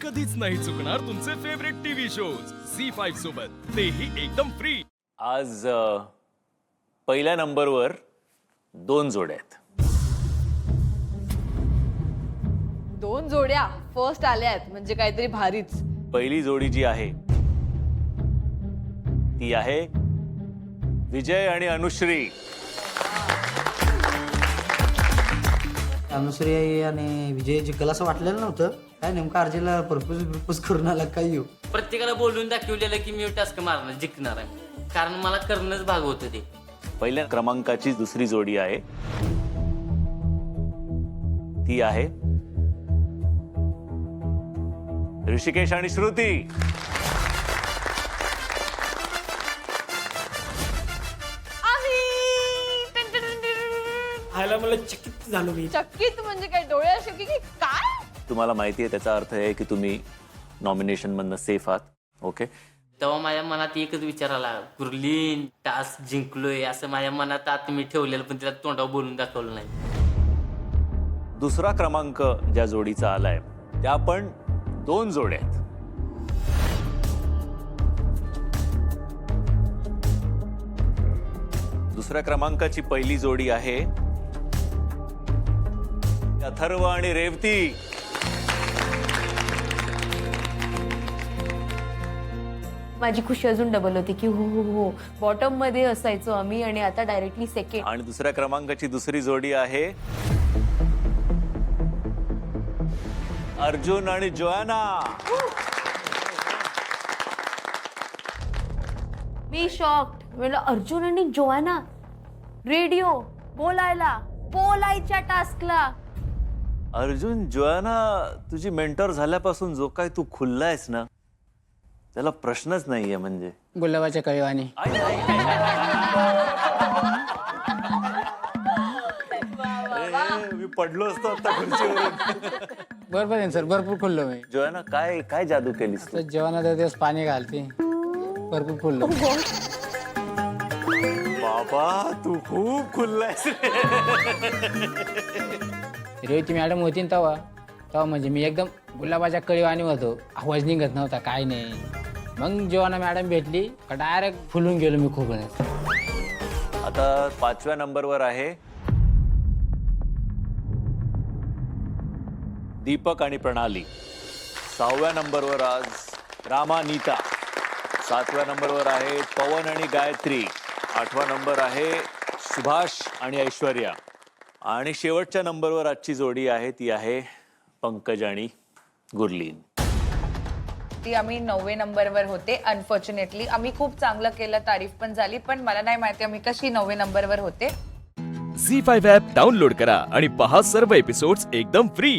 कधीच नाही चुकणार तुमचे फेवरेट टीव्ही शोज झी5 सोबत, तेही एकदम फ्री। आज पहिल्या नंबरवर 2 जोड्या आहेत। 2 जोड्या फर्स्ट आल्यात म्हणजे काहीतरी भारीच। पहिली जोडी जी आहे ती आहे विजय आणि अनुश्री। अनुश्री आणि विजय जिंकल असं वाटलेलं नव्हतं। काय नेमकं अर्जेला प्रपोज करून आला काय येऊ। प्रत्येकाला बोलून दाखवलेलं की मी टास्क मारणार जिंकणार आहे, कारण मला करणंच भाग होतं ते। पहिल्या क्रमांकाची दुसरी जोडी आहे ती आहे ऋषिकेश आणि श्रुती। मला चकित झालो मी। चकित म्हणजे काय, डोळे असे की काय? तुम्हाला माहिती आहे त्याचा अर्थ आहे की तुम्ही नॉमिनेशन मधनं सेफ आहात। ओके, तेव्हा माझ्या मनात एकच विचार आला, गुरलीन टास्क जिंकलोय असं माझ्या मनात आत मी ठेवलेलं, पण तिला तोंडावर बोलून दाखवलं नाही। दुसरा क्रमांक ज्या जोडीचा आलाय त्या पण 2 जोड्या आहेत। दुसऱ्या क्रमांकाची पहिली जोडी आहे अथर्व आणि रेवती। माझी खुशी अजून डबल होती की हो हो हो बॉटम मध्ये असायचो आम्ही आणि आता डायरेक्टली सेकंड। आणि दुसऱ्या क्रमांकाची दुसरी जोडी आहे अर्जुन आणि जोआना। मी शॉक्ड, म्हणजे अर्जुन आणि जोआना रेडिओ बोलायच्या टास्कला। अर्जुन, जोआना तुझी मेंटर झाल्यापासून जो काय तू खुललायस ना त्याला प्रश्नच नाहीये। म्हणजे गुलाबाच्या कळीवाणी। मी पडलो असतो आता खुर्चीवरून। बरोबर आहे सर, भरपूर खुललो मी। जोआना काय काय जादू केलीस तू? तर जेवणाचा दिवस पाणी घालते, भरपूर खुललो। बाबा तू खूप खुललायस। रेवती मॅडम होती ना तेव्हा म्हणजे मी एकदम गुलाबाच्या कळीवाणी होतो, आवाज निघत नव्हता काय नाही। मग जेव्हा मॅडम भेटली का डायरेक्ट फुलून गेलो मी खूप। आता 5व्या नंबरवर आहे दीपक आणि प्रणाली। 6व्या नंबरवर आज रामा नीता। 7व्या नंबरवर आहे पवन आणि गायत्री। 8वा नंबर आहे सुभाष आणि ऐश्वर्या। आणि शेवटच्या नंबरवर आजची जोडी आहे ती आहे पंकज आणि गुरलीन। ती आम्ही 9वे नंबरवर होते। अनफॉर्च्युनेटली आम्ही खूप चांगलं केलं, तारीफ पण झाली, पण मला नाही माहिती आम्ही कशी 9वे नंबरवर होते। झी5 ॲप डाउनलोड करा आणि पहा सर्व एपिसोड्स एकदम फ्री।